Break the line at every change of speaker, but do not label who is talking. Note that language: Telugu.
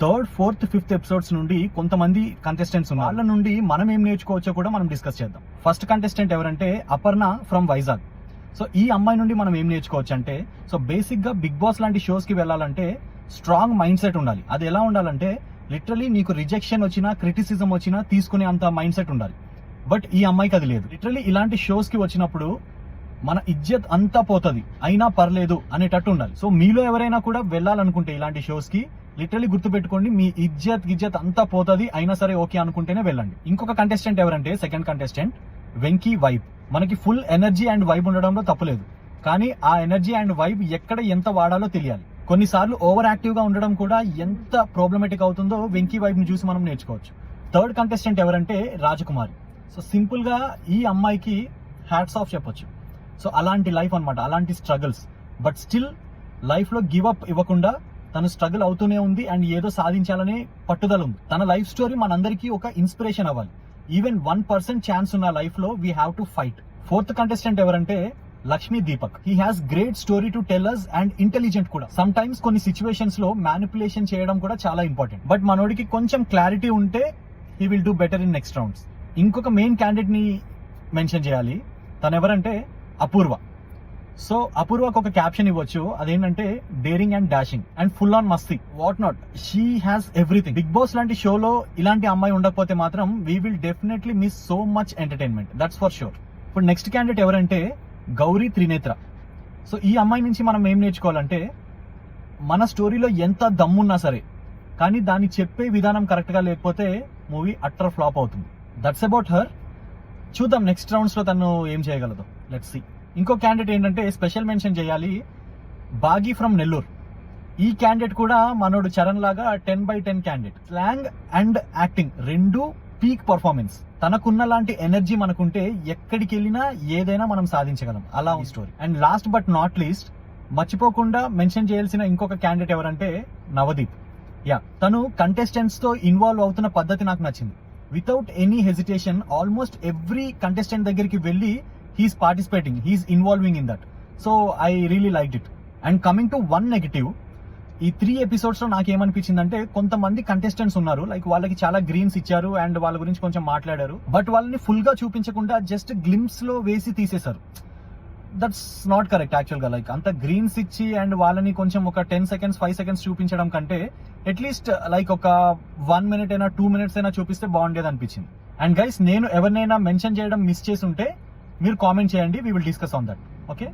థర్డ్, ఫోర్త్, ఫిఫ్త్ ఎపిసోడ్స్ నుండి కొంతమంది కంటెస్టెంట్స్ ఉన్నారు. వాళ్ళ నుండి మనం ఏం నేర్చుకోవచ్చో కూడా మనం డిస్కస్ చేద్దాం. ఫస్ట్ కంటెస్టెంట్ ఎవరంటే అపర్ణ ఫ్రమ్ వైజాగ్. సో ఈ అమ్మాయి నుండి మనం ఏం నేర్చుకోవచ్చు అంటే, సో బేసిక్ గా బిగ్ బాస్ లాంటి షోస్ కి వెళ్ళాలంటే స్ట్రాంగ్ మైండ్ సెట్ ఉండాలి. అది ఎలా ఉండాలంటే లిటరలీ నీకు రిజెక్షన్ వచ్చినా, క్రిటిసిజం వచ్చినా తీసుకునే అంత మైండ్ సెట్ ఉండాలి. బట్ ఈ అమ్మాయికి అది లేదు. లిటరలీ ఇలాంటి షోస్ కి వచ్చినప్పుడు మన ఇజ్జత్ అంతా పోతుంది, అయినా పర్లేదు అనేటట్టు ఉండాలి. సో మీలో ఎవరైనా కూడా వెళ్ళాలనుకుంటే ఇలాంటి షోస్ కి లిటరలీ గుర్తుపెట్టుకోండి, మీ ఇజ్జత్ అంతా పోతుంది, అయినా సరే ఓకే అనుకుంటేనే వెళ్ళండి. ఇంకొక కంటెస్టెంట్ ఎవరంటే సెకండ్ కంటెస్టెంట్ వెంకీ వైబ్. మనకి ఫుల్ ఎనర్జీ అండ్ వైబ్ ఉండడంలో తప్పులేదు, కానీ ఆ ఎనర్జీ అండ్ వైబ్ ఎక్కడ ఎంత వాడాలో తెలియాలి. కొన్నిసార్లు ఓవర్ యాక్టివ్ గా ఉండడం కూడా ఎంత ప్రాబ్లమేటిక్ అవుతుందో వెంకీ వైబ్ ని చూసి మనం నేర్చుకోవచ్చు. థర్డ్ కంటెస్టెంట్ ఎవరంటే రాజకుమారి. సో సింపుల్ గా ఈ అమ్మాయికి హ్యాట్స్ ఆఫ్ చెప్పొచ్చు. సో అలాంటి లైఫ్ అన్నమాట, అలాంటి స్ట్రగుల్స్, బట్ స్టిల్ లైఫ్ లో గివ్ అప్ ఇవ్వకుండా తను స్ట్రగుల్ అవుతూనే ఉంది అండ్ ఏదో సాధించాలనే పట్టుదల ఉంది. తన లైఫ్ స్టోరీ మనందరికీ ఒక ఇన్స్పిరేషన్ అవ్వాలి. ఈవెన్ 1% ఛాన్స్ ఉన్న లైఫ్ లో we have to fight. Fourth contestant ఎవరంటే Lakshmi Deepak. He has great story to tell us and intelligent కూడా. సమ్ టైమ్స్ కొన్ని సిచ్యువేషన్స్ లో మ్యానిపులేషన్ చేయడం కూడా చాలా ఇంపార్టెంట్. బట్ మనోడికి కొంచెం క్లారిటీ ఉంటే he will do better in next rounds. ఇంకొక మెయిన్ క్యాండిడేట్ ని మెన్షన్ చేయాలి. తను ఎవరంటే అపూర్వ. సో అపూర్వకు ఒక క్యాప్షన్ ఇవ్వచ్చు, అదేంటంటే daring and dashing and full on masti, what not. She has everything. Bigg Boss లాంటి షోలో ఇలాంటి అమ్మాయి ఉండకపోతే మాత్రం we will definitely miss so much entertainment, that's for sure. ఇప్పుడు నెక్స్ట్ క్యాండిడేట్ ఎవరంటే గౌరీ త్రినేత్ర. సో ఈ అమ్మాయి నుంచి మనం ఏం నేర్చుకోవాలంటే, మన స్టోరీలో ఎంత దమ్మున్నా సరే కానీ దాన్ని చెప్పే విధానం కరెక్ట్ గా లేకపోతే మూవీ అట్టర్ ఫ్లాప్ అవుతుంది. That's about her. చూద్దాం నెక్స్ట్ రౌండ్స్ లో తను ఏం చేయగలదు, లెట్స్ సీ. ఇంకో క్యాండిడేట్ ఏంటంటే స్పెషల్ మెన్షన్ చేయాలి, బాగి ఫ్రమ్ నెల్లూరు. ఈ క్యాండిడేట్ కూడా మనోడు చరణ్ లాగా 10/10 క్యాండిడేట్. స్లాంగ్ అండ్ యాక్టింగ్ రెండు పీక్ పర్ఫార్మెన్స్. తనకున్న లాంటి ఎనర్జీ మనకుంటే ఎక్కడికి వెళ్ళినా ఏదైనా మనం సాధించగలం, అలా ఈ story. And last but not least మర్చిపోకుండా మెన్షన్ చేయాల్సిన ఇంకొక క్యాండిడేట్ ఎవరంటే నవదీప్. యా, తను కంటెస్టెంట్స్ తో ఇన్వాల్వ్ అవుతున్న పద్ధతి నాకు నచ్చింది. Without any hesitation almost every contestant దగ్గరికి వెళ్ళి he's participating, he's involving in that. So I really liked it. And coming to one negative, ఈ 3 ఎపిసోడ్స్ లో నాకేమనిపించిందంటే, కొంతమంది కంటెస్టెంట్స్ ఉన్నారు లైక్ వాళ్ళకి చాలా గ్రీన్స్ ఇచ్చారు అండ్ వాళ్ళ గురించి కొంచెం మాట్లాడారు, బట్ వాళ్ళని ఫుల్ గా చూపించకుండా జస్ట్ గ్లిమ్స్ లో వేసి తీసేశారు. దట్స్ నాట్ కరెక్ట్ యాక్చువల్ గా. లైక్ అంత గ్రీన్స్ ఇచ్చి అండ్ వాళ్ళని కొంచెం ఒక 10 సెకండ్స్ 5 సెకండ్స్ చూపించడం కంటే అట్లీస్ట్ లైక్ ఒక 1 మినిట్ అయినా 2 మినిట్స్ అయినా చూపిస్తే బాగుండేది అనిపించింది. అండ్ గైస్, నేను ఎవరినైనా మెన్షన్ చేయడం మిస్ చేసి ఉంటే మీరు కామెంట్ చేయండి, we will discuss on that. Okay.